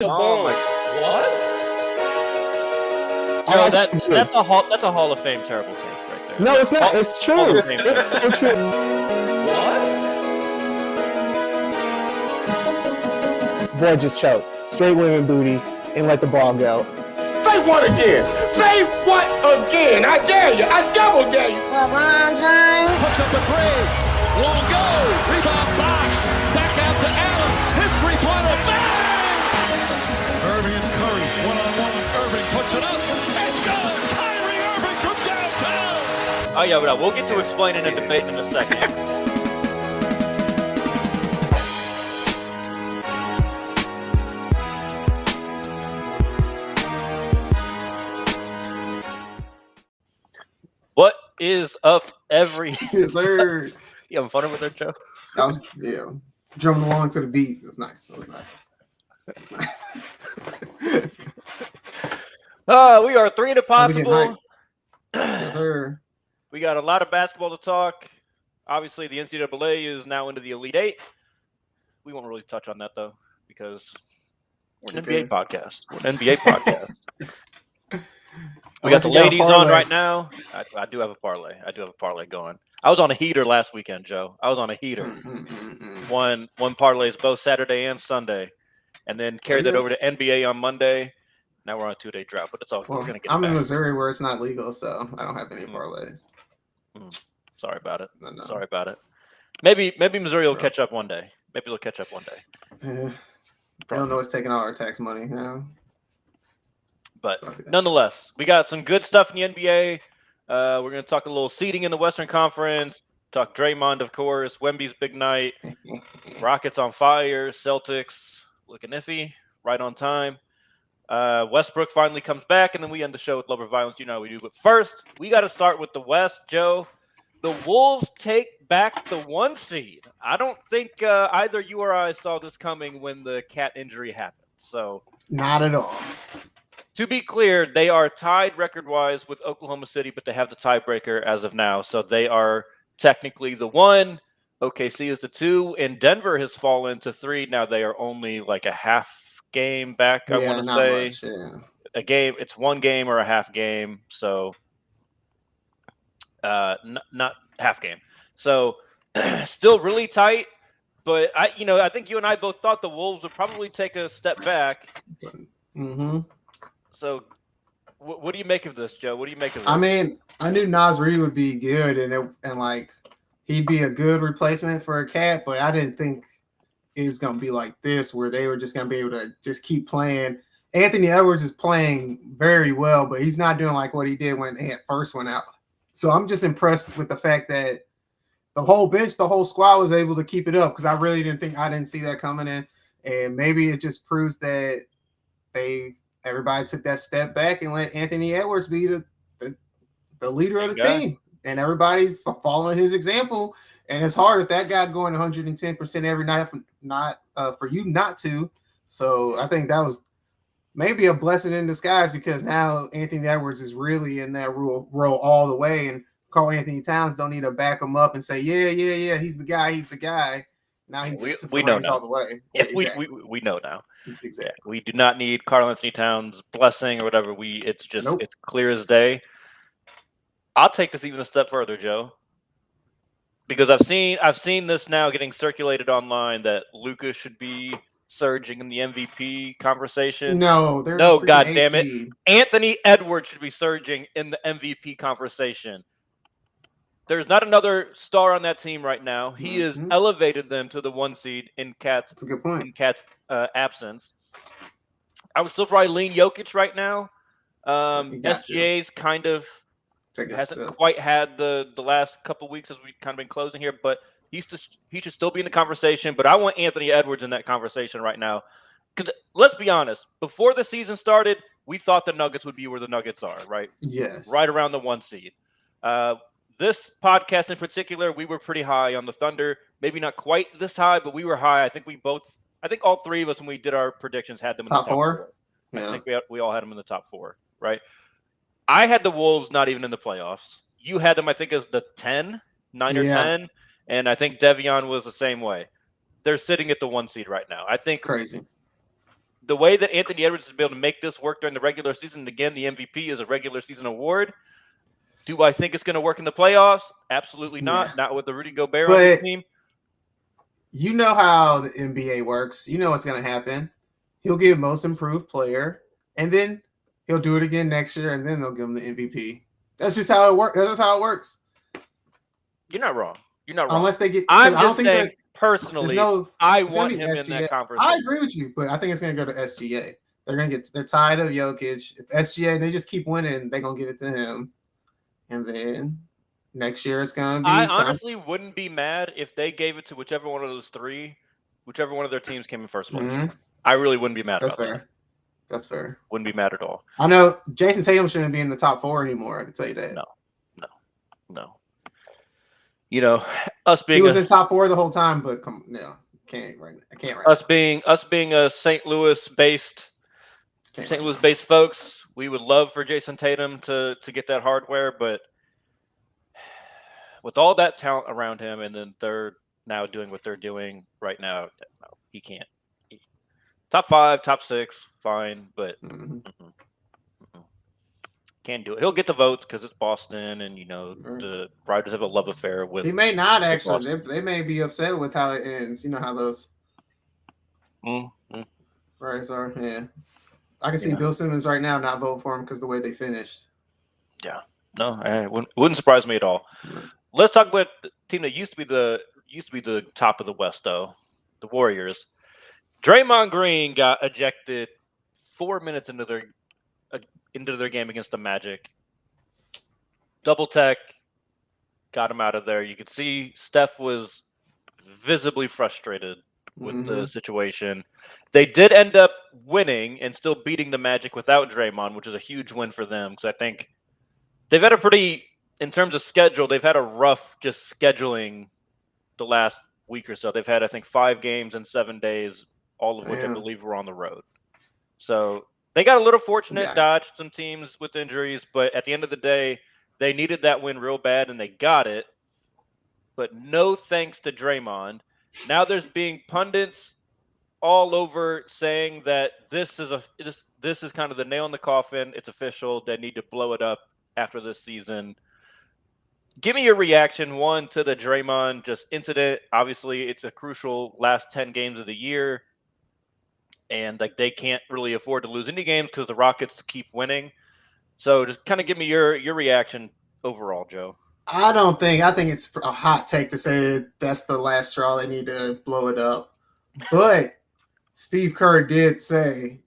Oh my! What? I Yo, like that's a Hall of Fame terrible take right there. No, it's not. It's Hall true. of Fame It's so true. Boy just choked. Straight women booty and let the ball go. Say what again? Say what again? I dare you. I double dare you. LeBron James puts up a three. Won't go. Rebound box. Back out to Allen. His three-pointer. Bang! Irving and Curry. One-on-one. Irving puts it up. It's good. Kyrie Irving from downtown. Oh yeah, but we'll get to explaining and debating in a second. What is up, Yes, sir. You having fun with that, Joe? I was, drumming along to the beat. It was nice. We are 3 and possible. Yes, sir. We got a lot of basketball to talk. Obviously, the NCAA is now into the Elite Eight. We won't really touch on that, though, because we're an NBA podcast. We're an NBA podcast. We got the ladies on right now. I do have a parlay. Going. I was on a heater last weekend, Joe. I was on a heater. One parlay is both Saturday and Sunday, and then carried that over to NBA on Monday. Now we're on a 2-day drought, but it's all we're gonna get. I'm in Missouri where it's not legal, so I don't have any parlays. Sorry about it. No. Sorry about it. Maybe Missouri will catch up one day. Maybe they'll catch up one day. Yeah. I don't know what's taking all our tax money now. But nonetheless, we got some good stuff in the NBA. We're going to talk a little seeding in the Western Conference. Talk Draymond, of course. Wemby's big night. Rockets on fire. Celtics looking iffy. Right on time. Westbrook finally comes back, and then we end the show with love or violence. You know how we do. But first, we got to start with the West, Joe. The Wolves take back the 1 seed. I don't think either you or I saw this coming when the cat injury happened. So not at all. To be clear, they are tied record-wise with Oklahoma City, but they have the tiebreaker as of now. So they are technically the 1. OKC is the 2, and Denver has fallen to 3. Now they are only like a half game back, I want to say. Much, yeah. A game, it's 1 game or a half game. So not half game. So still really tight. But I think you and I both thought the Wolves would probably take a step back. Mm-hmm. So, what do you make of this, Joe? What do you make of this? I mean, I knew Nas Reed would be good, and like he'd be a good replacement for a cat, but I didn't think it was gonna be like this, where they were just gonna be able to just keep playing. Anthony Edwards is playing very well, but he's not doing like what he did when Ant first went out. So I'm just impressed with the fact that the whole bench, the whole squad was able to keep it up, because I didn't see that coming in, and maybe it just proves that everybody took that step back and let Anthony Edwards be the leader of the team, and everybody following his example. And it's hard if that guy going 110% every night for you not to. So I think that was maybe a blessing in disguise, because now Anthony Edwards is really in that role all the way, and Karl Anthony Towns don't need to back him up and say, yeah, he's the guy. Now he just took the reins all the way. Yeah, exactly. we know now. Exactly. Yeah, we do not need Karl Anthony Towns' blessing or whatever. It's clear as day. I'll take this even a step further, Joe, because I've seen this now getting circulated online that Luka should be surging in the MVP conversation. No, God damn it, Anthony Edwards should be surging in the MVP conversation. There's not another star on that team right now. He has elevated them to the 1 seed in Cat's absence. I would still probably lean Jokic right now. SGA's kind of hasn't quite had the last couple weeks as we've kind of been closing here, but he should still be in the conversation. But I want Anthony Edwards in that conversation right now. Because let's be honest, before the season started, we thought the Nuggets would be where the Nuggets are, right? Yes. Right around the 1 seed. This podcast in particular, we were pretty high on the Thunder. Maybe not quite this high, but we were high. I think all 3 of us, when we did our predictions, had them in the top 4. Yeah. I think we all had them in the top 4, right? I had the Wolves not even in the playoffs. You had them, I think, as the 9 or 10, and I think Devion was the same way. They're sitting at the 1 seed right now. I think it's crazy. the way that Anthony Edwards has been able to make this work during the regular season, and again, the MVP is a regular season award. Do I think it's going to work in the playoffs? Absolutely not. Not with the Rudy Gobert on his team. You know how the NBA works. You know what's going to happen. He'll get most improved player, and then he'll do it again next year, and then they'll give him the MVP. That's just how it works. That's just how it works. You're not wrong. You're not wrong. Unless they get. I'm just saying personally, I want him SGA. in that conversation. I agree with you, but I think it's going to go to SGA. They're tired of Jokic. If SGA, they just keep winning, they're going to give it to him. And then next year it's going to be. I honestly wouldn't be mad if they gave it to whichever one of those three, whichever one of their teams came in first place. Mm-hmm. I really wouldn't be mad about that. That's fair. Wouldn't be mad at all. I know Jason Tatum shouldn't be in the top 4 anymore. I can tell you that. No. You know, us being he was in top 4 the whole time, but I can't right now. Us being a St. Louis based folks, we would love for Jason Tatum to get that hardware, but with all that talent around him, and then they're now doing what they're doing right now, no, he can't. Top 5, top 6, fine, but can't do it. He'll get the votes because it's Boston, and the Riders have a love affair with. He may not actually. They may be upset with how it ends. You know how those Riders are. Yeah, I can see Bill Simmons right now not vote for him because the way they finished. Yeah, no, it wouldn't surprise me at all. Let's talk about the team that used to be the top of the West, though, the Warriors. Draymond Green got ejected 4 minutes into their game against the Magic. Double tech got him out of there. You could see Steph was visibly frustrated with the situation. They did end up winning and still beating the Magic without Draymond, which is a huge win for them because I think they've had in terms of schedule, they've had a rough just scheduling the last week or so. They've had, I think, 5 games in 7 days, all of which I believe were on the road. So they got a little fortunate, dodged some teams with injuries, but at the end of the day, they needed that win real bad, and they got it. But no thanks to Draymond. Now there's being pundits all over saying that this is kind of the nail in the coffin. It's official. They need to blow it up after this season. Give me your reaction, one, to the Draymond just incident. Obviously, it's a crucial last 10 games of the year. And they can't really afford to lose any games because the Rockets keep winning. So just kind of give me your reaction overall, Joe. I think it's a hot take to say that's the last straw. They need to blow it up. But Steve Kerr did say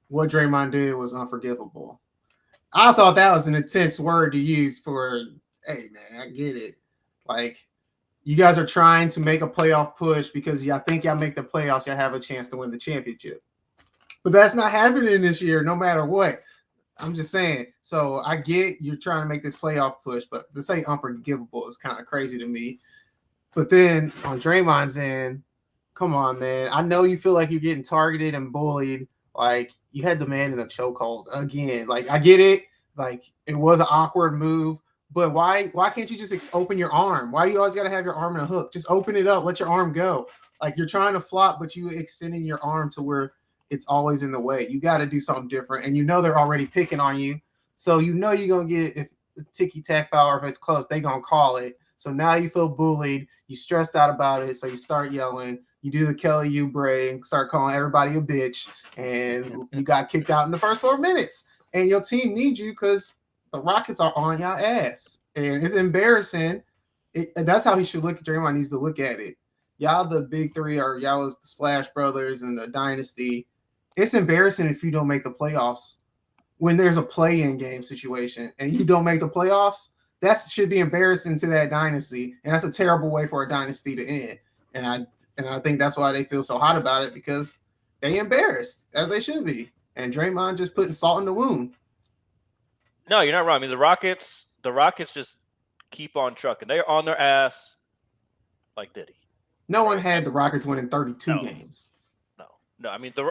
what Draymond did was unforgivable. I thought that was an intense word to use for, hey, man, I get it. Like, you guys are trying to make a playoff push because y'all think y'all make the playoffs, y'all have a chance to win the championship. But that's not happening this year, no matter what. I'm just saying. So I get you're trying to make this playoff push, but to say unforgivable is kind of crazy to me. But then on Draymond's end, come on, man. I know you feel like you're getting targeted and bullied. Like, you had the man in a chokehold again. Like, I get it. Like, it was an awkward move. But why can't you just open your arm? Why do you always got to have your arm in a hook? Just open it up. Let your arm go. Like, you're trying to flop, but you extending your arm to where it's always in the way. You got to do something different. And they're already picking on you. So you're going to get, if the ticky-tack foul, or if it's close, they're going to call it. So now you feel bullied. You stressed out about it. So you start yelling. You do the Kelly Oubre and start calling everybody a bitch. And you got kicked out in the first 4 minutes. And your team needs you because the Rockets are on your ass. And it's embarrassing. That's how he should look. Draymond needs to look at it. Y'all the big three, or y'all was the Splash Brothers and the Dynasty. It's embarrassing if you don't make the playoffs when there's a play-in game situation and you don't make the playoffs. That should be embarrassing to that dynasty, and that's a terrible way for a dynasty to end. And I think that's why they feel so hot about it, because they embarrassed, as they should be. And Draymond just putting salt in the wound. No, you're not wrong. I mean, the Rockets just keep on trucking. They're on their ass like Diddy. No one had the Rockets winning 32 games. No. I mean, the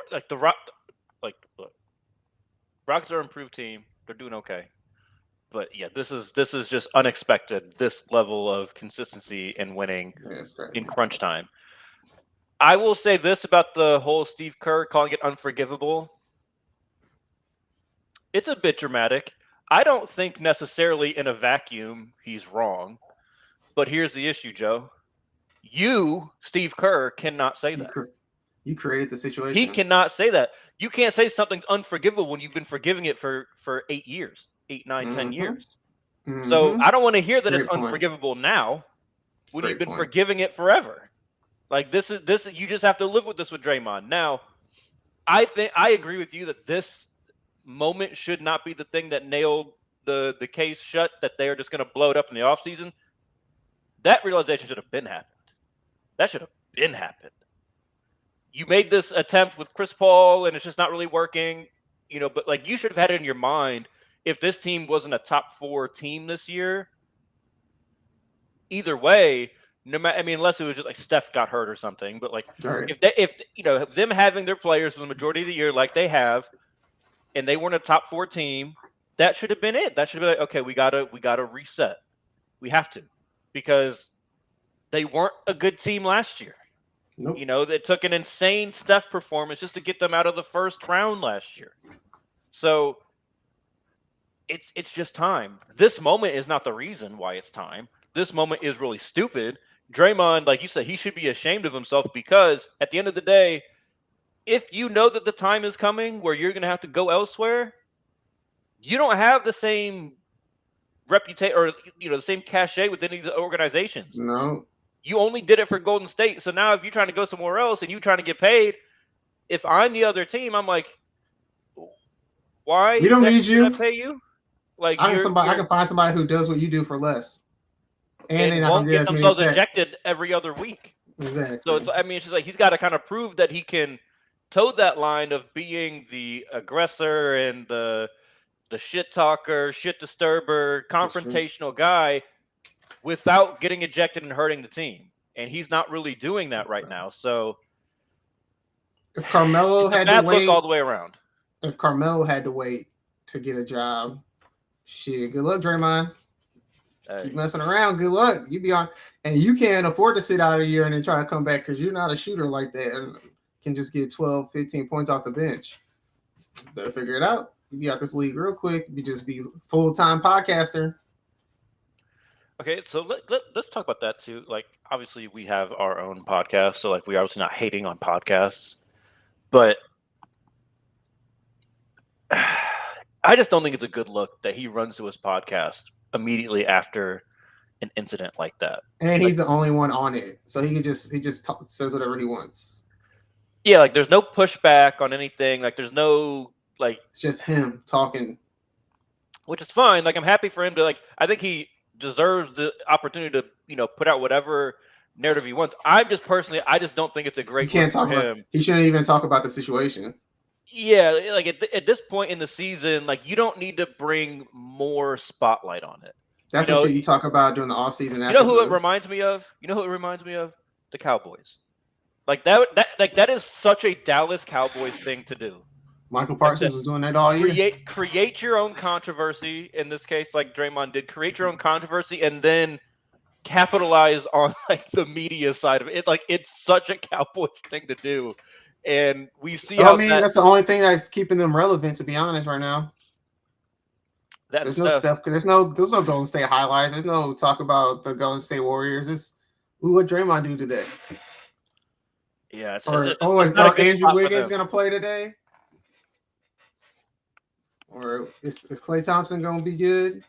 Rockets are an improved team. They're doing okay. But yeah, this is just unexpected. This level of consistency and winning in crunch time. I will say this about the whole Steve Kerr calling it unforgivable. It's a bit dramatic. I don't think necessarily in a vacuum he's wrong. But here's the issue, Joe. You, Steve Kerr, cannot say that. You created the situation. He cannot say that. You can't say something's unforgivable when you've been forgiving it for 8 years, 8, 9, 10 years. So I don't want to hear that it's unforgivable now when you've been forgiving it forever. Like this. You just have to live with this with Draymond. Now, I agree with you that this moment should not be the thing that nailed the case shut, that they are just going to blow it up in the offseason. That realization should have been happened. That should have been happened. You made this attempt with Chris Paul, and it's just not really working, but like you should have had it in your mind if this team wasn't a top 4 team this year. Either way, no matter, unless it was just like Steph got hurt or something, but like if them having their players for the majority of the year like they have, and they weren't a top 4 team, that should have been it. That should have been like, okay, we gotta reset. We have to, because they weren't a good team last year. Nope. It took an insane Steph performance just to get them out of the first round last year. So it's just time. This moment is not the reason why it's time. This moment is really stupid. Draymond, like you said, he should be ashamed of himself, because at the end of the day, if you know that the time is coming where you're going to have to go elsewhere, you don't have the same reputation or the same cachet within these organizations. No. You only did it for Golden State. So now if you're trying to go somewhere else and you're trying to get paid, if I'm the other team, I'm like, why? We don't need you. I pay you? Like I can find somebody who does what you do for less. And they're not won't going to get themselves ejected every other week. Exactly. So it's just like he's got to kind of prove that he can toe that line of being the aggressor and the shit talker, shit disturber, confrontational guy without getting ejected and hurting the team. And he's not really doing that right now. So if Carmelo had to wait all the way around. If Carmelo had to wait to get a job, shit, good luck, Draymond. Keep messing around, good luck. You be on, and you can't afford to sit out a year and then try to come back because you're not a shooter like that and can just get 12, 15 points off the bench. Better figure it out. You be out this league real quick. You just be full-time podcaster. Okay, so let's talk about that too. Like, obviously, we have our own podcast, so like we're obviously not hating on podcasts, but I just don't think it's a good look that he runs to his podcast immediately after an incident like that. And he's the only one on it, so he just says whatever he wants. Yeah, like there's no pushback on anything. Like there's no like. It's just him talking, which is fine. Like I'm happy for him to like. I think he deserves the opportunity to put out whatever narrative he wants. I just don't think it's a great. He can't talk about him. He shouldn't even talk about the situation. Yeah, like at this point in the season, like you don't need to bring more spotlight on it. That's what you talk about during the offseason. You know who it reminds me of? The Cowboys. Like that is such a Dallas Cowboys thing to do. Michael Parsons was doing that all year. Create your own controversy. In this case, like Draymond did, create your own controversy and then capitalize on like the media side of it. Like it's such a Cowboys thing to do. And we see that's the only thing that's keeping them relevant, to be honest, right now. There's no stuff. There's no Golden State highlights. There's no talk about the Golden State Warriors. It's what Draymond do today. Yeah. Is Andrew Wiggins gonna play today? Or is Klay Thompson gonna be good?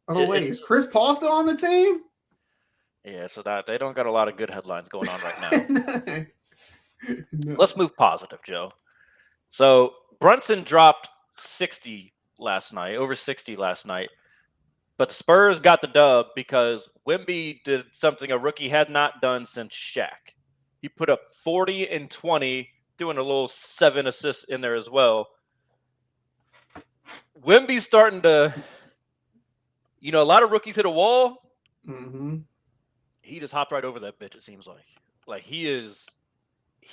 Oh wait, is Chris Paul still on the team? Yeah, so that they don't got a lot of good headlines going on right now. No. Let's move positive, Joe. So Brunson dropped 60 last night, over 60 last night. But the Spurs got the dub because Wemby did something a rookie had not done since Shaq. He put up 40 and 20, doing a little 7 assists in there as well. Wemby's starting to, a lot of rookies hit a wall. Mm-hmm. He just hopped right over that bitch, it seems like. Like he's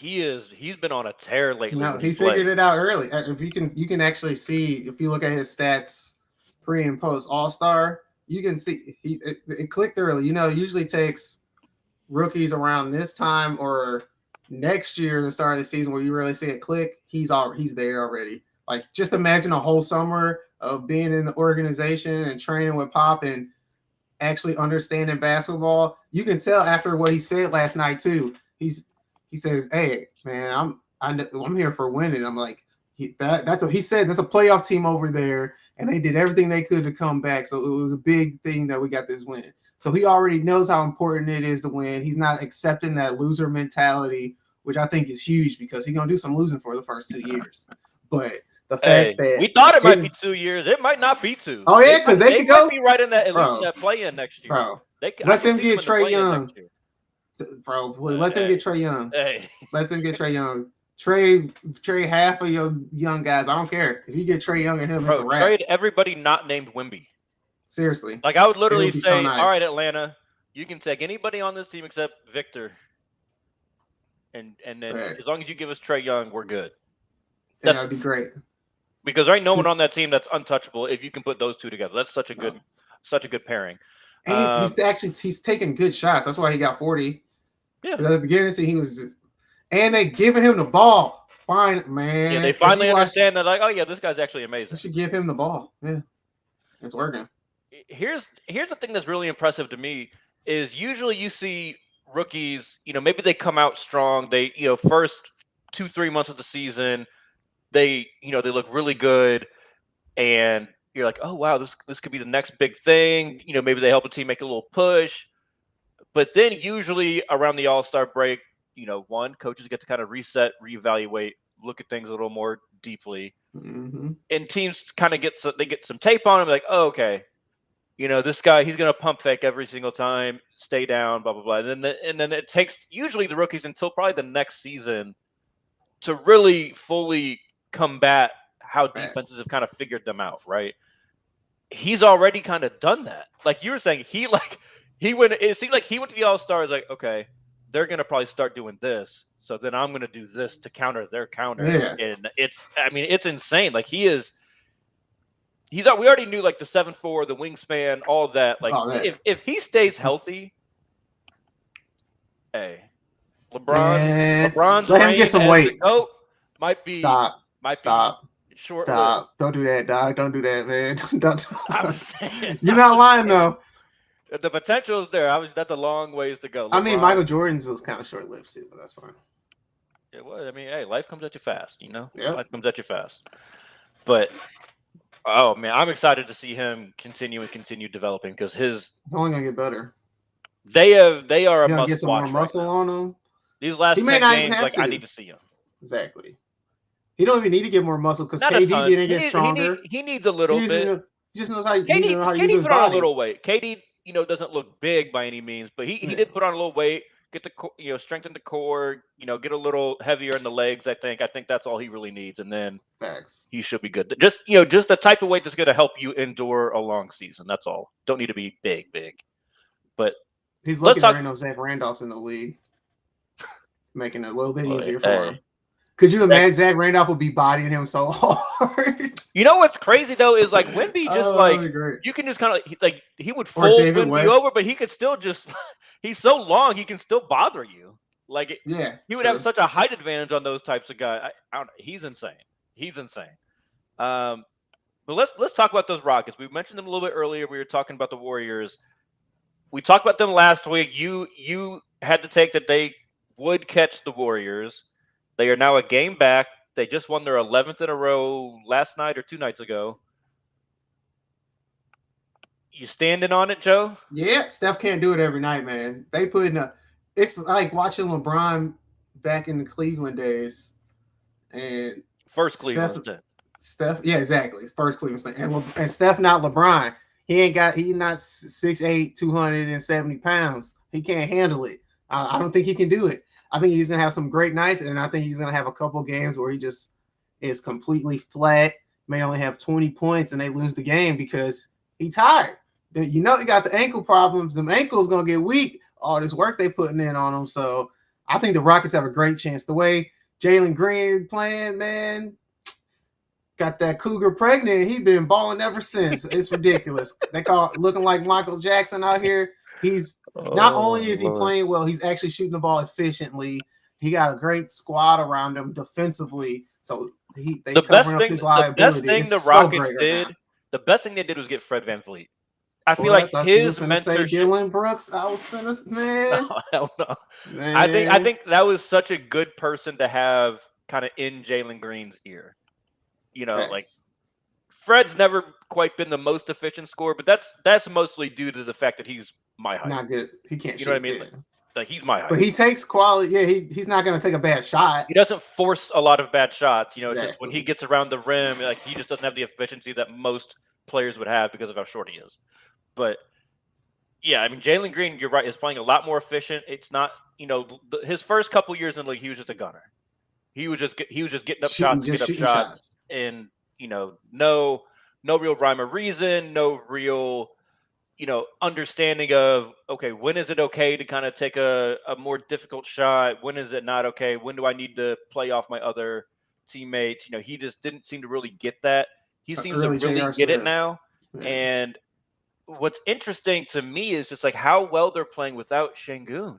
been on a tear lately. No, he figured it out early. If you can actually see, if you look at his stats pre and post All-Star, you can see it clicked early. It usually takes rookies around this time or next year, the start of the season, where you really see it click, he's there already. Like, just imagine a whole summer of being in the organization and training with Pop and actually understanding basketball. You can tell after what he said last night too. He says, "Hey, man, I'm here for winning." I'm like, that's what he said. That's a playoff team over there, and they did everything they could to come back. So it was a big thing that we got this win. So he already knows how important it is to win. He's not accepting that loser mentality, which I think is huge because he's gonna do some losing for the first 2 years. But the fact that we thought it might be 2 years, it might not be 2. Oh yeah, because they could might be right in that, at least in that play-in next year. Bro, Let them get Trae Young. Bro, let them get Trae Young. Hey. Let them get Trae Young. Trade half of your young guys. I don't care. If you get Trae Young and him, it's a wrap. Trade everybody not named Wemby. Seriously. Like, I would literally say, so nice. All right, Atlanta, you can take anybody on this team except Victor. And then as long as you give us Trae Young, we're good. That would be great. Because there ain't no one on that team that's untouchable if you can put those two together. That's such a good pairing. And he's taking good shots. That's why he got 40. Yeah. At the beginning, he was just, and they giving him the ball. Fine, man. Yeah, they finally understand that, like, oh yeah, this guy's actually amazing. You should give him the ball. Yeah, it's working. Here's the thing that's really impressive to me is usually you see rookies, maybe they come out strong. They, first 2-3 months of the season, they look really good, and you're like, oh wow, this could be the next big thing. Maybe they help a team make a little push. But then usually around the All-Star break, coaches get to kind of reset, reevaluate, look at things a little more deeply. Mm-hmm. And teams kind of get some tape on him, like, oh, okay, this guy, he's going to pump fake every single time, stay down, blah, blah, blah. And then it takes usually the rookies until probably the next season to really fully combat how defenses have kind of figured them out, right? He's already kind of done that. Like you were saying, it seemed like he went to the All-Stars like, okay, they're going to probably start doing this. So then I'm going to do this to counter their counter. Yeah. And it's insane. Like we already knew like the 7'4", the wingspan, all of that. Like if he stays healthy, hey, LeBron's let him get some weight. Oh, might be stop. Short. Stop. Don't do that, dog. Don't do that, man. Don't. I'm saying, you're not lying though. The potential is there. That's a long ways to go. I mean, Michael Jordan's was kind of short-lived too, but that's fine. It was. I mean, hey, life comes at you fast, Yep. Life comes at you fast. But oh man, I'm excited to see him continue developing because it's only gonna get better. They are a must get some watch more muscle right on him. These last 10 games, I need to see him. Exactly. He don't even need to get more muscle because KD didn't get stronger. He needs a little bit. He just knows how to KD use his put on body. a little weight. KD, doesn't look big by any means, but he did put on a little weight, get the strengthen the core, get a little heavier in the legs. I think that's all he really needs, and then he should be good. Just just the type of weight that's going to help you endure a long season. That's all. Don't need to be big, but he's lucky there ain't no Zach Randolph's in the league, making it a little bit easier for him. Could you imagine Zach Randolph would be bodying him so hard? What's crazy though is like Wemby just you can just kind of he would fold Wemby over, but he could still just he's so long he can still bother you. Like he would have such a height advantage on those types of guys. I don't know. He's insane. But let's talk about those Rockets. We mentioned them a little bit earlier. We were talking about the Warriors. We talked about them last week. You had to take that they would catch the Warriors. They are now a game back. They just won their 11th in a row last night or 2 nights ago. You standing on it, Joe? Yeah, Steph can't do it every night, man. It's like watching LeBron back in the Cleveland days. And first Cleveland. Steph, yeah, exactly. First Cleveland. And Steph not LeBron. He's not 6'8", 270 pounds. He can't handle it. I don't think he can do it. I think he's going to have some great nights, and I think he's going to have a couple games where he just is completely flat, may only have 20 points, and they lose the game because he's tired. He got the ankle problems. The ankle's going to get weak, all this work they putting in on him. So I think the Rockets have a great chance. The way Jalen Green playing, man, got that cougar pregnant. He been balling ever since. It's ridiculous. They call it looking like Michael Jackson out here. He's Not only is he playing well, he's actually shooting the ball efficiently. He got a great squad around him defensively, so they covering up his liability. The best thing the Rockets did, the best thing they did was get Fred VanVleet. I feel like his mentorship. Dylan Brooks, I was finna man. Oh, hell no. Man. I think that was such a good person to have kind of in Jalen Green's ear. You know, like Fred's never quite been the most efficient scorer, but that's mostly due to the fact that he's my height. Not good. He can't. You know what I mean? Like he's my height. But he takes quality. Yeah, he's not gonna take a bad shot. He doesn't force a lot of bad shots. You know, it's just when he gets around the rim, like he just doesn't have the efficiency that most players would have because of how short he is. But yeah, I mean, Jalen Green, you're right, is playing a lot more efficient. It's not, you know, his first couple years in the league, he was just a gunner. He was just getting up shots, and you know, no real rhyme or reason, no real, you know, understanding of okay, when is it okay to kind of take a more difficult shot? When is it not okay? When do I need to play off my other teammates? You know, he just didn't seem to really get that. He seems to really get it now, and what's interesting to me is just like how well they're playing without Şengün.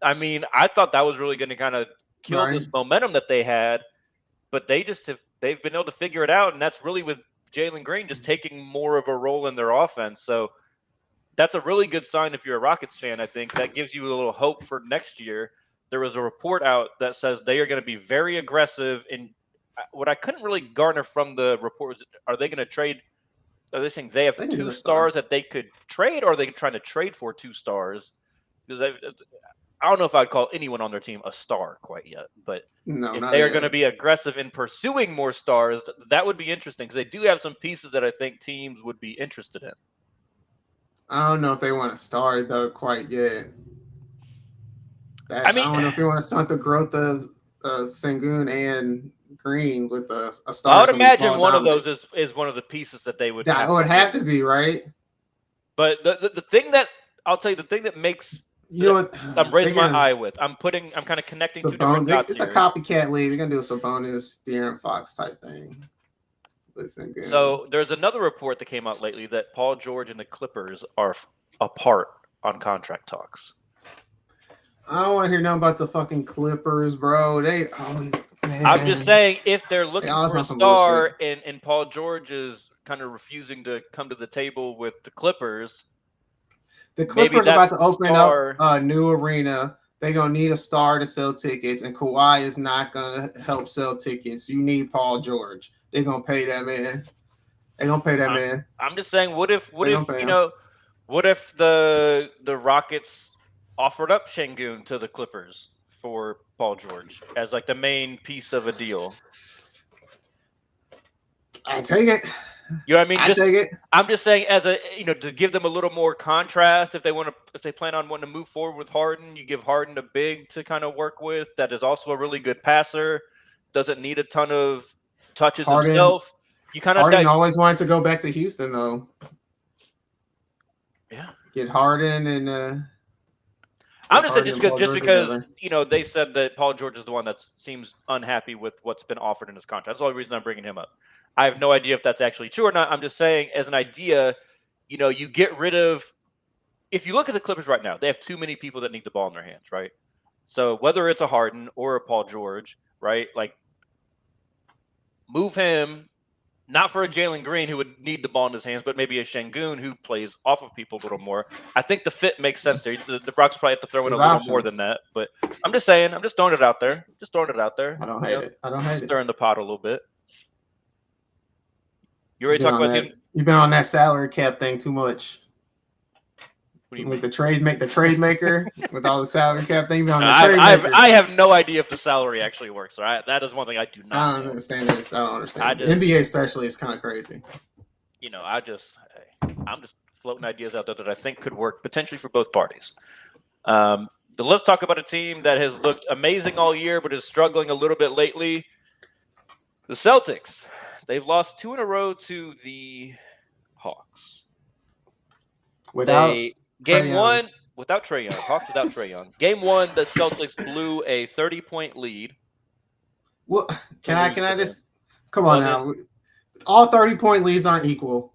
I mean, I thought that was really going to kind of kill this momentum that they had, but they've been able to figure it out, and that's really with Jalen Green just taking more of a role in their offense. So that's a really good sign if you're a Rockets fan. I think that gives you a little hope for next year. There was a report out that says they are going to be very aggressive in what I couldn't really garner from the report. Are they going to trade? Are they saying they have two stars that they could trade, or are they trying to trade for 2 stars? Because I don't know if I'd call anyone on their team a star quite yet. But if they are going to be aggressive in pursuing more stars, that would be interesting because they do have some pieces that I think teams would be interested in. I don't know if they want to star though quite yet. I don't know if they want to stunt the growth of Şengün and Green with a star. I would imagine one of those is one of the pieces that they would. That would have to be right. But the thing that I'll tell you, the thing that makes I'm raising my eye with, I'm kind of connecting two different dots. It's a copycat league. They're gonna do a Sabonis, De'Aaron Fox type thing. Listen, good. So there's another report that came out lately that Paul George and the Clippers are apart on contract talks. I don't want to hear nothing about the fucking Clippers, bro. They always. Man. I'm just saying, if they're looking for a star and Paul George is kind of refusing to come to the table with the Clippers are about to open up a new arena. They're going to need a star to sell tickets, and Kawhi is not going to help sell tickets. You need Paul George. They're going to pay that man. They're going to pay that man. I'm just saying, what if the Rockets offered up Şengün to the Clippers for Paul George as like the main piece of a deal? I take it. You know what I mean? I take it. I'm just saying, as a to give them a little more contrast, if they plan on wanting to move forward with Harden, you give Harden a big to kind of work with that is also a really good passer, doesn't need a ton of touches himself. You kind of Harden always wanted to go back to Houston though. Yeah, get Harden and. I'm just saying just because they said that Paul George is the one that seems unhappy with what's been offered in his contract. That's the only reason I'm bringing him up. I have no idea if that's actually true or not. I'm just saying, as an idea, you get rid of. If you look at the Clippers right now, they have too many people that need the ball in their hands, right? So whether it's a Harden or a Paul George, right? Like, move him. Not for a Jalen Green who would need the ball in his hands, but maybe a Şengün who plays off of people a little more. I think the fit makes sense there. The Rockets probably have to throw in a little more than that. But I'm just saying, I'm just throwing it out there. I don't hate it. I don't hate it. Stirring the pot a little bit. You already talked about him. You've been on that salary cap thing too much. What do you mean? The trade maker with all the salary cap thing. I have no idea if the salary actually works. Right, that is one thing I do not. I don't understand this. I don't understand. NBA especially is kind of crazy. I'm just floating ideas out there that I think could work potentially for both parties. Let's talk about a team that has looked amazing all year, but is struggling a little bit lately. The Celtics. They've lost 2 in a row to the Hawks. Game 1 without Trae Young. Hawks without Trae Young. Game 1, the Celtics blew a 30-point lead. Well, can I just come on now? All 30-point leads aren't equal.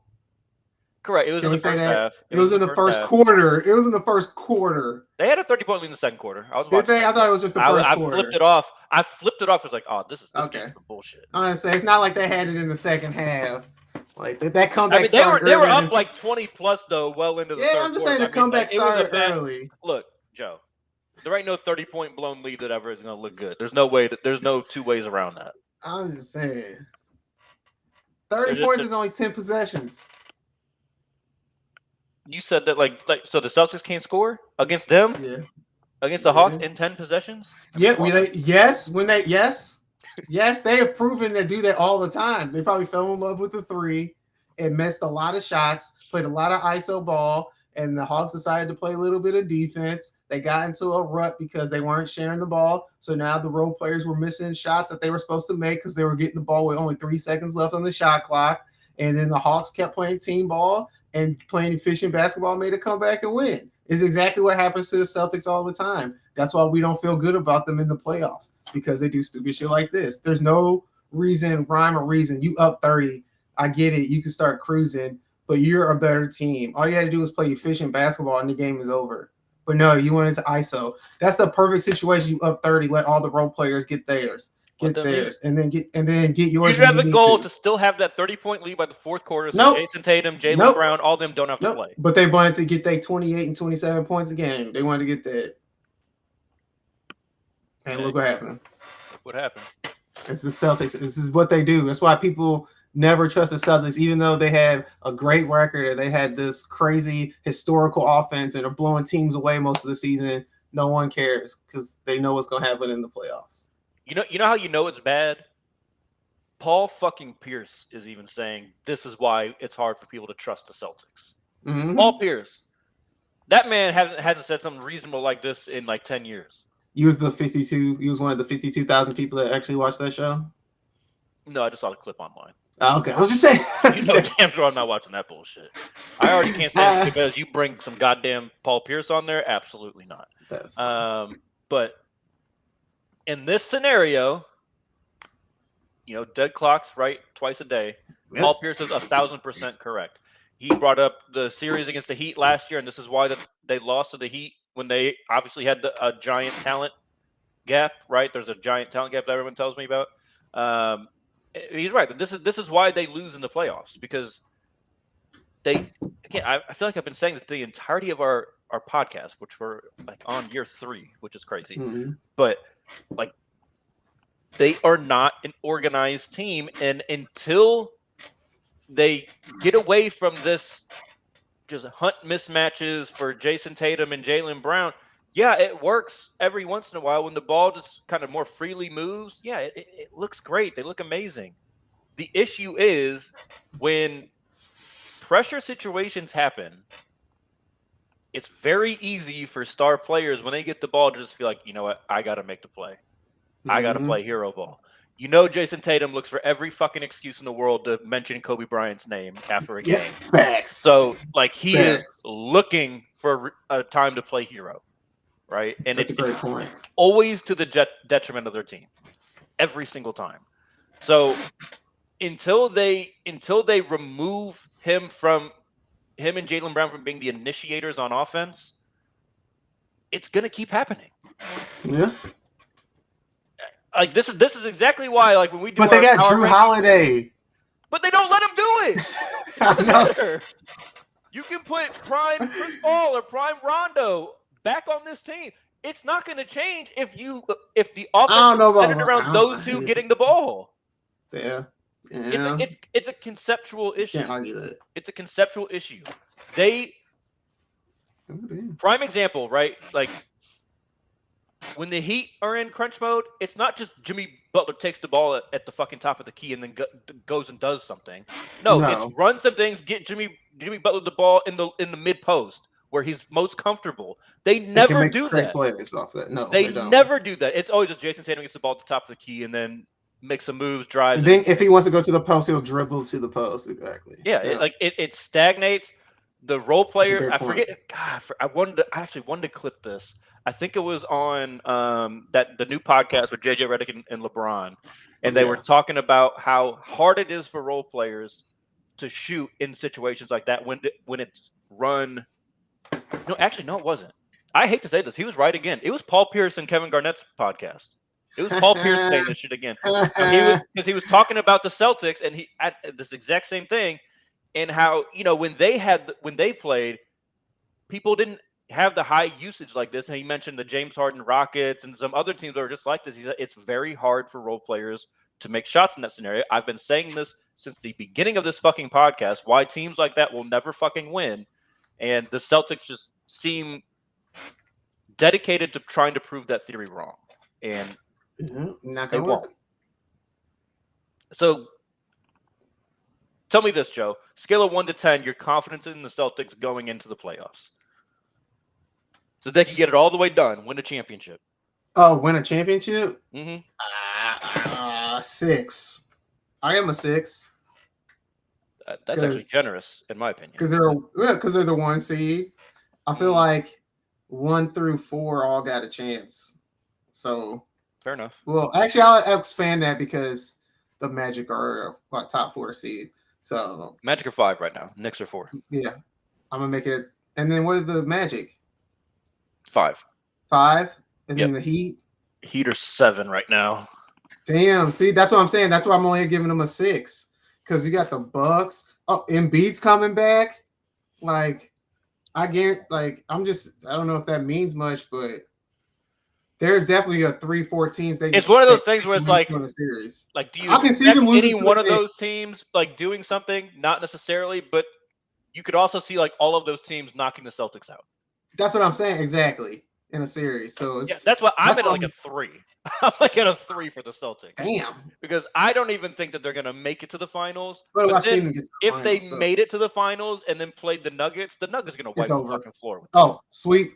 Correct. It was Can in we the say first that? half. It was in the first half. quarter. It was in the first quarter. They had a 30-point lead in the second quarter. I was Did watching they? that I thought game. it was just the first I quarter. flipped it off. I was like, oh, this Okay. game's some bullshit. I'm gonna say it's not like they had it in the second half. Like that comeback I mean, started they were earlier up like 20 plus though, well into the Yeah, third I'm just quarter. saying the comeback it was started early. Look, Joe, there ain't no 30-point blown lead that ever is going to look good. There's no two ways around that. I'm just saying. 30 points is only 10 possessions. You said that so the Celtics can't score against them? Yeah. Against the Hawks in 10 possessions? Yes, they have proven they do that all the time. They probably fell in love with the three and missed a lot of shots, played a lot of ISO ball, and the Hawks decided to play a little bit of defense. They got into a rut because they weren't sharing the ball. So now the role players were missing shots that they were supposed to make because they were getting the ball with only 3 seconds left on the shot clock. And then the Hawks kept playing team ball and playing efficient basketball, made a comeback and win. It's exactly what happens to the Celtics all the time. That's why we don't feel good about them in the playoffs, because they do stupid shit like this. There's no rhyme or reason. You up 30. I get it. You can start cruising, but you're a better team. All you had to do is play efficient basketball and the game is over. But no, you went into ISO. That's the perfect situation. You up 30, let all the role players get theirs. And then get yours. You have a goal to still have that 30-point lead by the fourth quarter. So Jason Tatum, Jaylen Brown, all of them don't have to play. But they wanted to get their 28 and 27 points a game. They wanted to get that. And look what happened. What happened? It's the Celtics. This is what they do. That's why people never trust the Celtics, even though they had a great record and they had this crazy historical offense and are blowing teams away most of the season. No one cares because they know what's going to happen in the playoffs. You know how you know it's bad? Paul fucking Pierce is even saying this is why it's hard for people to trust the Celtics. Mm-hmm. Paul Pierce. That man hasn't said something reasonable like this in like 10 years. He was one of the 52,000 people that actually watched that show? No, I just saw the clip online. Oh, okay. I was just saying. Damn sure I'm not watching that bullshit. I already can't stand it because you bring some goddamn Paul Pierce on there. Absolutely not. That's but in this scenario, dead clocks right twice a day. Yep. Paul Pierce is 1,000% correct. He brought up the series against the Heat last year, and this is why they lost to the Heat when they obviously had a giant talent gap. Right? There's a giant talent gap that everyone tells me about. He's right, but this is why they lose in the playoffs, because I feel like I've been saying this the entirety of our podcast, which we're like on year 3, which is crazy. Mm-hmm. But like, they are not an organized team, and until they get away from this just hunt mismatches for Jason Tatum and Jaylen Brown, yeah, it works every once in a while when the ball just kind of more freely moves. Yeah, it looks great. They look amazing. The issue is when pressure situations happen, it's very easy for star players when they get the ball to just feel like, you know what, I got to make the play. I got to play hero ball. Jason Tatum looks for every fucking excuse in the world to mention Kobe Bryant's name after a game. Facts. So, he is looking for a time to play hero, right? And that's a great point. Always to the detriment of their team, every single time. So, until they remove him and Jaylen Brown from being the initiators on offense, it's gonna keep happening. Yeah. Like this is exactly why when we do. But they got Drew Holiday. But they don't let him do it. I know. You can put prime Chris Paul or prime Rondo back on this team. It's not going to change if the offense is centered around those two getting the ball. Yeah. It's a conceptual issue. Can't argue that. It's a conceptual issue. Prime example, right? Like, when the Heat are in crunch mode, it's not just Jimmy Butler takes the ball at the fucking top of the key and then goes and does something. No, it's run some things, get Jimmy Butler the ball in the mid post where he's most comfortable. They never do that. Plays off that. No, they never do that. It's always just Jason Tatum gets the ball at the top of the key and then makes some moves, drives. And then if he wants to go to the post, he'll dribble to the post. Exactly. Yeah. It stagnates. The role player, I forget. God, I actually wanted to clip this. I think it was on the new podcast with JJ Redick and LeBron, and they were talking about how hard it is for role players to shoot in situations like that when it's run. No, actually, no, it wasn't. I hate to say this. He was right again. It was Paul Pierce and Kevin Garnett's podcast. It was Paul Pierce saying this shit again. Because he was talking about the Celtics and he at this exact same thing, and how when they played, people didn't have the high usage like this. And he mentioned the James Harden Rockets and some other teams that are just like this. He said it's very hard for role players to make shots in that scenario. I've been saying this since the beginning of this fucking podcast. Why teams like that will never fucking win, and the Celtics just seem dedicated to trying to prove that theory wrong, and not they gonna won't. work. So, tell me this, Joe. Scale of 1 to 10, your confidence in the Celtics going into the playoffs, so they can get it all the way done, win a championship. Oh, win a championship? Mm-hmm. 6. I am a 6. That's actually generous, in my opinion. Because they're the 1 seed. I feel like 1 through 4 all got a chance. So fair enough. Well, actually, I'll expand that because the Magic are a top 4 seed. So Magic are 5 right now. Knicks are 4. Yeah, I'm gonna make it. And then what are the Magic? 5. 5, and then the Heat. Heat are 7 right now. Damn. See, that's what I'm saying. That's why I'm only giving them a 6 because you got the Bucks. Oh, Embiid's coming back. Like, I guarantee. Like, I don't know if that means much, but there's definitely a 3-4 teams. It's one of those things where it's like, in a series. Like, do you I can see them losing any one of those teams like doing something? Not necessarily, but you could also see like all of those teams knocking the Celtics out. That's what I'm saying. Exactly. In a series. So that's what I'm at, like a 3. I'm like at a 3 for the Celtics. Damn. Because I don't even think that they're going to make it to the finals. But I've seen them get to the if they made it to the finals and then played the Nuggets are going to wipe the fucking floor with them. Oh, sweet.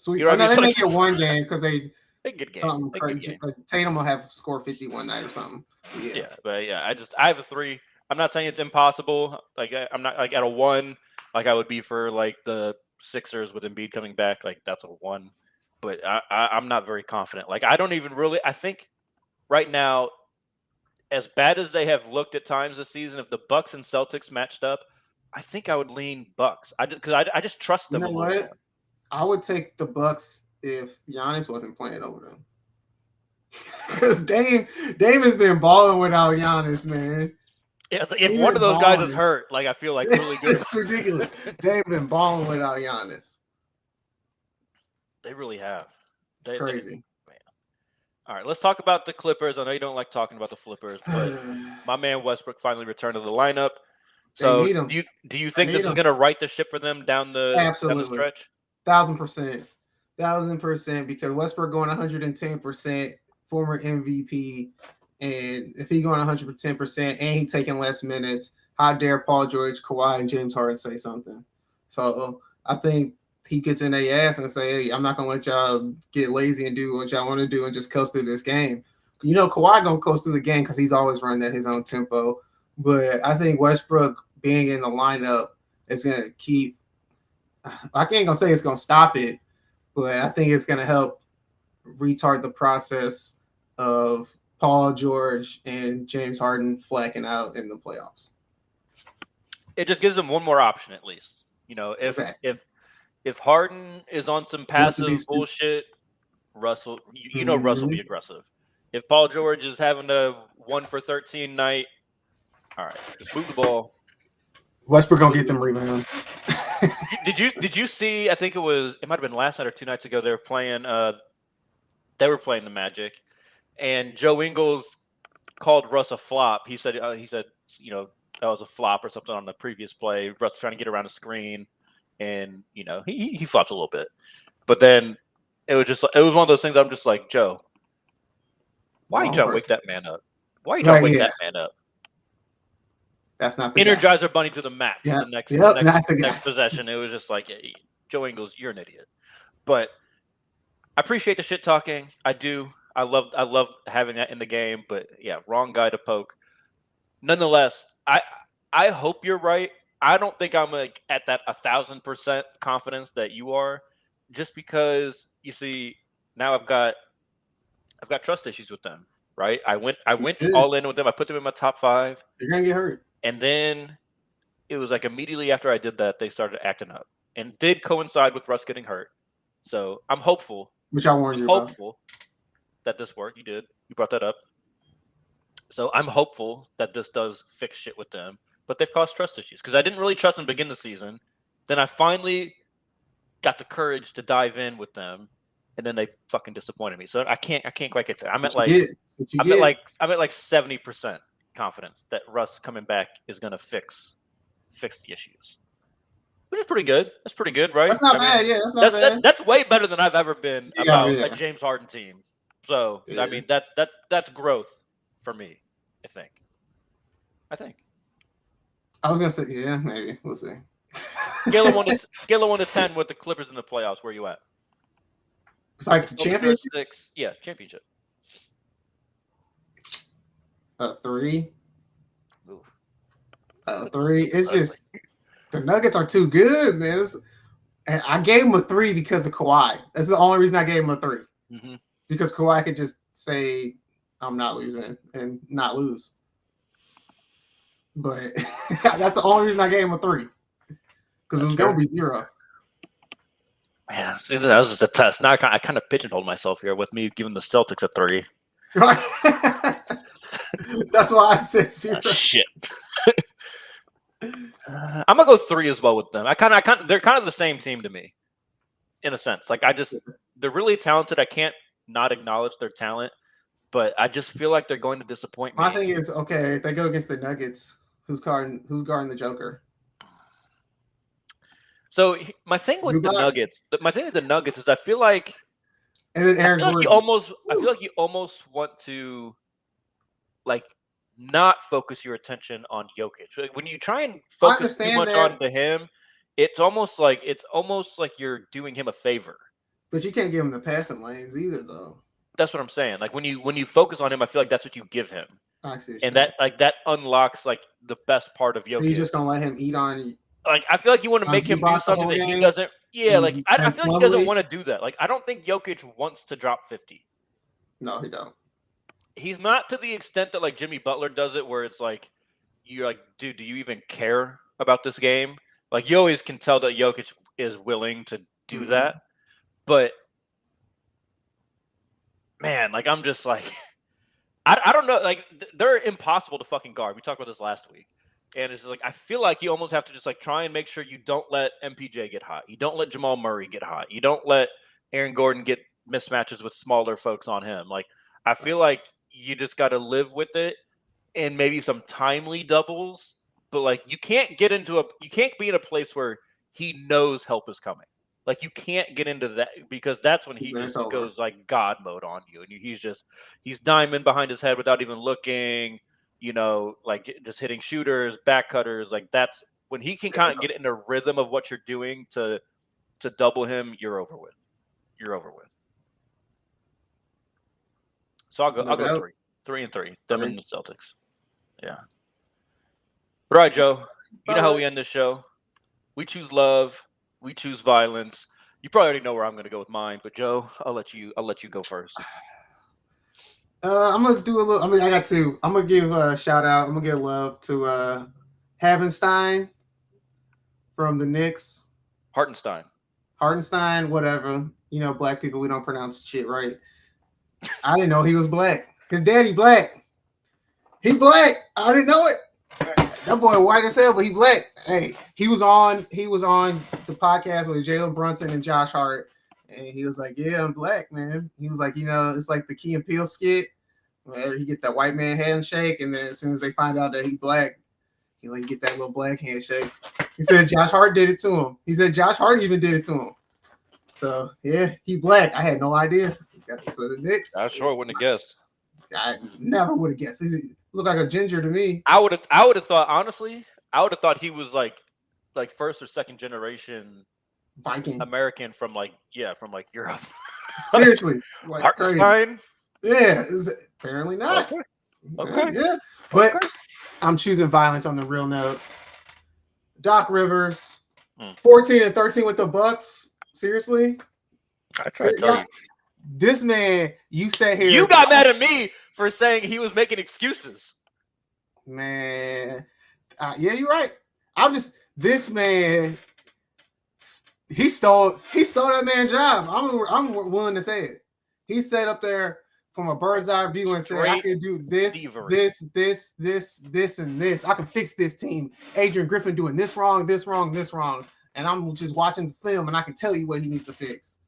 You know, they may get one game because they get something crazy. Tatum will have score 50 one night or something. Yeah, but I have a 3. I'm not saying it's impossible. Like I'm not like at a 1 like I would be for like the Sixers with Embiid coming back. Like that's a 1. But I'm not very confident. Like I don't even really. I think right now, as bad as they have looked at times this season, if the Bucks and Celtics matched up, I think I would lean Bucks. I just trust them. You know what? More. I would take the Bucks if Giannis wasn't playing over them. Because Dame has been balling without Giannis, man. Yeah, if one of those guys is hurt, like I feel like really good. It's ridiculous. Dame been balling without Giannis. They really have. It's crazy. Man. All right, let's talk about the Clippers. I know you don't like talking about the Flippers, but my man Westbrook finally returned to the lineup. So do you think this is going to right the ship for them down the stretch? 1,000%. 1,000% because Westbrook going 110%, former MVP. And if he going 110% and he taking less minutes, how dare Paul George, Kawhi, and James Harden say something? So I think he gets in their ass and say, hey, I'm not going to let y'all get lazy and do what y'all want to do and just coast through this game. You know, Kawhi going to coast through the game because he's always running at his own tempo. But I think Westbrook being in the lineup is going to keep – I ain't going to say it's going to stop it, but I think it's going to help retard the process of Paul George and James Harden flacking out in the playoffs. It just gives them one more option at least. You know, if Harden is on some passive bullshit, Russell, you know Russ will be aggressive. If Paul George is having a 1 for 13 night, all right, just move the ball. Westbrook gonna get them rebounds. Did you see? I think it might have been last night or 2 nights ago. They were playing the Magic, and Joe Ingles called Russ a flop. He said you know that was a flop or something on the previous play. Russ was trying to get around the screen. And you know he flopped a little bit, but then it was one of those things. I'm just like, Joe, why are you trying to wake that man up? Why are you trying to wake that man up? That's not the Energizer guy. Bunny to the max. Yeah. The next possession. It was just like, hey, Joe Ingles, you're an idiot. But I appreciate the shit talking. I do. I love having that in the game. But yeah, wrong guy to poke. Nonetheless, I hope you're right. I don't think I'm like at that 1,000% confidence that you are, just because you see now I've got trust issues with them, right? I went all in with them. I put them in my top 5. You're gonna get hurt, and then it was like immediately after I did that, they started acting up, and did coincide with Russ getting hurt. So I'm hopeful. Which I warned you about. Hopeful that this worked. You did. You brought that up. So I'm hopeful that this does fix shit with them. But they've caused trust issues because I didn't really trust them to begin the season. Then I finally got the courage to dive in with them, and then they fucking disappointed me. So I can't quite get there. I'm at like 70% confidence that Russ coming back is gonna fix the issues, which is pretty good. That's pretty good, right? That's not bad. Yeah, that's not bad. That's way better than I've ever been about yeah. a James Harden team. So Yeah. I mean that's growth for me. I think. I was gonna say, yeah, maybe we'll see. Scale of 1 to 10 with the Clippers in the playoffs. Where you at? It's like the championship. 6, yeah, championship. 3. Ooh. 3. It's just the Nuggets are too good, man. And I gave them a 3 because of Kawhi. That's the only reason I gave them a 3. Mm-hmm. Because Kawhi could just say, "I'm not losing," and not lose. But that's the only reason I gave him a 3. Because it was going to be 0. Man, see, that was just a test. Now I kind of pigeonholed myself here with me giving the Celtics a 3. Right? That's why I said 0. Oh, shit. I'm gonna go 3 as well with them. They're kind of the same team to me, in a sense. Like they're really talented. I can't not acknowledge their talent, but I just feel like they're going to disappoint me. My thing is, okay, if they go against the Nuggets, who's guarding the Joker? So my thing with the Nuggets is I feel like, and then Aaron Gordon. I feel like you almost want to like not focus your attention on Jokic. When you try and focus too much onto him, it's almost like you're doing him a favor. But you can't give him the passing lanes either, though. That's what I'm saying. Like when you focus on him, I feel like that's what you give him, and that unlocks like the best part of Jokic. So you're just gonna let him eat on. Like I feel like you want to make him do something that he doesn't. Yeah, like I feel like he doesn't want to do that. Like I don't think Jokic wants to drop 50. No, he don't. He's not to the extent that like Jimmy Butler does it, where it's like you're like, dude, do you even care about this game? Like you always can tell that Jokic is willing to do that, but man, like I'm just like, I don't know, like they're impossible to fucking guard. We talked about this last week. And it's like I feel like you almost have to just like try and make sure you don't let MPJ get hot. You don't let Jamal Murray get hot. You don't let Aaron Gordon get mismatches with smaller folks on him. Like I feel like you just got to live with it and maybe some timely doubles. But like you can't be in a place where he knows help is coming. Like you can't get into that because that's when he just goes like God mode on you, and he's diamond behind his head without even looking. You know, like just hitting shooters, back cutters, like that's when he can kind of get in a rhythm of what you're doing to double him. You're over with. So I'll go 3 and 3. Them and the Celtics. Yeah. But all right, Joe. You know how we end this show. We choose love. We choose violence. You probably already know where I'm going to go with mine, but Joe, I'll let you go first. I'm gonna do a little. I mean, I got 2. I'm gonna give a shout out. I'm gonna give love to Havenstein from the Knicks. Hartenstein, whatever. You know, black people, we don't pronounce shit right. I didn't know he was black. His daddy black. He black. I didn't know it. That boy white as hell, but he black. Hey, he was on the podcast with Jalen Brunson and Josh Hart. And he was like, "Yeah, I'm black, man." He was like, "You know, it's like the Key and Peele skit where he gets that white man handshake, and then as soon as they find out that he's black, he like get that little black handshake." He said Josh Hart did it to him. He said Josh Hart even did it to him. So yeah, he black. I had no idea. So the Knicks. I sure wouldn't have guessed. I never would have guessed. He looked like a ginger to me. I would have thought, honestly, he was like first or second generation Viking American from Europe. Seriously, like Hartenstein? Yeah, apparently not. Okay. Yeah, but I'm choosing violence on the real note. Doc Rivers, 14 and 13 with the Bucks. Seriously, I tried to tell you. This man, you sat here. You got mad at me for saying he was making excuses. Man, yeah, you're right. This man. He stole that man's job. I'm willing to say it. He sat up there from a bird's eye view and said, I can do this, this, and this. I can fix this team. Adrian Griffin doing this wrong. And I'm just watching the film and I can tell you what he needs to fix.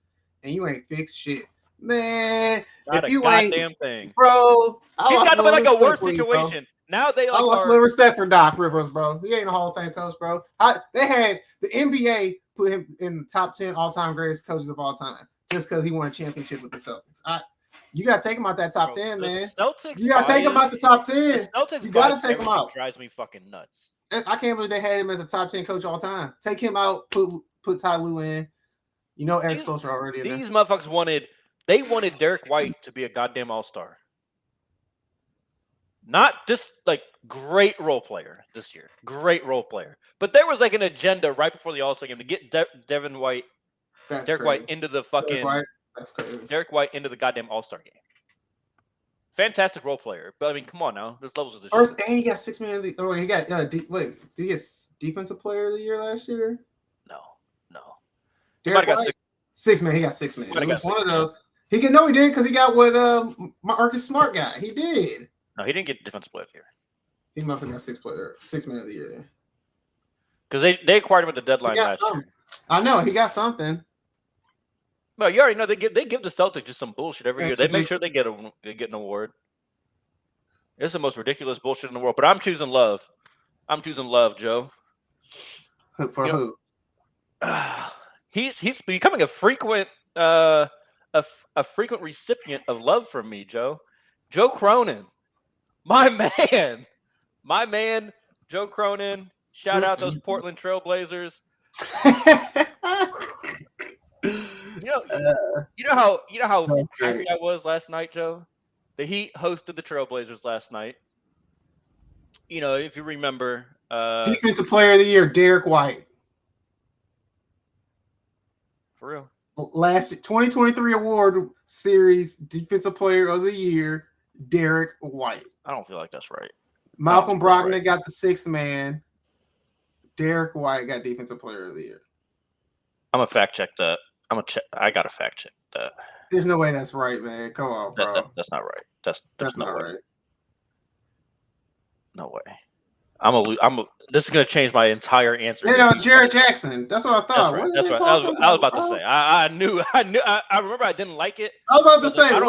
And you ain't fixed shit. Man, not if you goddamn thing. Bro, he's got to be like a worse situation. Now they I lost a little respect for Doc Rivers, bro. He ain't a Hall of Fame coach, bro. They had the NBA put him in the top 10 all-time greatest coaches of all time just because he won a championship with the Celtics. You got to take him out that top 10, man. You got to take him out the top 10. You got to take him out. Drives me fucking nuts. I can't believe they had him as a top 10 coach all time. Take him out, put Ty Lue in. You know Eric Spoelstra already in there. These motherfuckers wanted Derek White to be a goddamn all-star. Not just like great role player this year. Great role player. But there was like an agenda right before the All-Star game to get Derek White into the fucking Derek White into the goddamn All-Star game. Fantastic role player. But I mean, come on now. There's levels of this. First, and he got 6 man of the he got did he get defensive player of the year last year? No. Derek White got 6 man. He got 6 man. It was one of those. He did because he got what Marcus Smart got. He did. No, he didn't get defensive player of the year. He must have got 6 man of the year then. Because they acquired him at the deadline last year. I know he got something. Well, you already know they give the Celtics just some bullshit every year. They make sure they get an award. It's the most ridiculous bullshit in the world. But I'm choosing love. I'm choosing love, Joe. For who? He's becoming a frequent frequent recipient of love from me, Joe. Joe Cronin. My man, Joe Cronin. Shout out those Portland Trailblazers. You know how happy I was last night, Joe? The Heat hosted the Trailblazers last night. You know, if you remember, defensive player of the year, Derek White. For real. Last 2023 award series, defensive player of the year, Derek White. I don't feel like that's right. Malcolm Brogdon got the 6th man. Derek White got defensive player of the year. I'm gonna fact check that. I gotta fact check that. There's no way that's right, man. Come on, bro. That's not right. That's not right. No way. This is gonna change my entire answer. Yeah, no, it's Jared Jackson. That's what I thought. That's right. I was about to say. I knew. I remember I didn't like it. I was about to say. I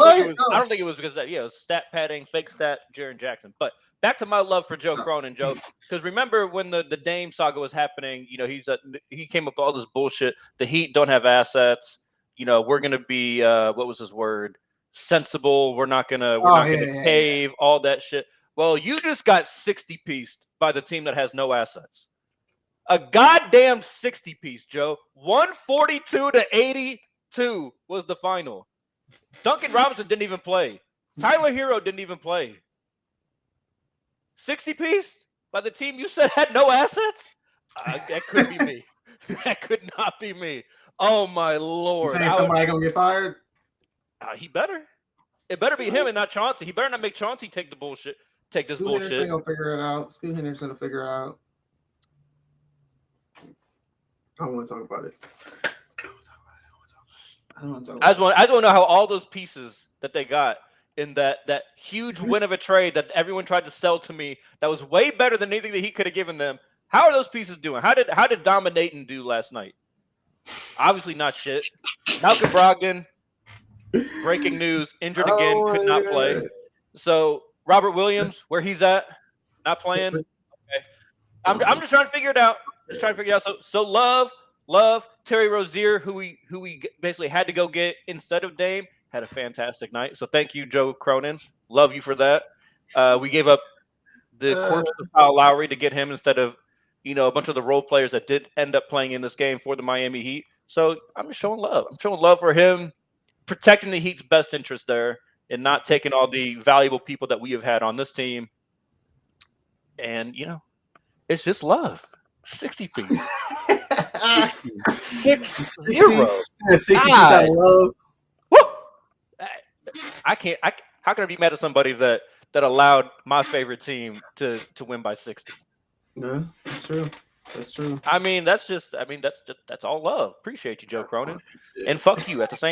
don't think it was because that. Stat padding, fake stat, Jared Jackson. But back to my love for Joe Cronin, Joe. Because remember when the Dame saga was happening? You know, he came up with all this bullshit. The Heat don't have assets. You know, we're gonna be what was his word? Sensible. We're not gonna cave. All that shit. Well, you just got 60-pieced by the team that has no assets. A goddamn 60-piece, Joe. 142-82 was the final. Duncan Robinson didn't even play. Tyler Hero didn't even play. 60-piece by the team you said had no assets? That could be me. That could not be me. Oh, my Lord. You saying somebody going to get fired? He better. It better be him and not Chauncey. He better not make Chauncey take the bullshit. Take this bullshit. Henderson will figure it out. Scoot Henderson will figure it out. I don't want to talk about it. I just want to know how all those pieces that they got in that huge win of a trade that everyone tried to sell to me that was way better than anything that he could have given them. How are those pieces doing? How did Dominating do last night? Obviously not shit. Malcolm Brogdon, breaking news, injured again, could not play. So Robert Williams, where he's at, not playing. Okay. I'm just trying to figure it out. So Love, Terry Rozier, who we basically had to go get instead of Dame, had a fantastic night. So thank you, Joe Cronin. Love you for that. We gave up the corpse of Kyle Lowry to get him instead of, a bunch of the role players that did end up playing in this game for the Miami Heat. So I'm just showing love. I'm showing love for him, protecting the Heat's best interest there and not taking all the valuable people that we have had on this team. And, it's just love. 60 feet. 60. 60 out of love. Woo! How can I be mad at somebody that allowed my favorite team to win by 60? No, that's true. That's true. I mean, that's all love. Appreciate you, Joe Cronin, and fuck you at the same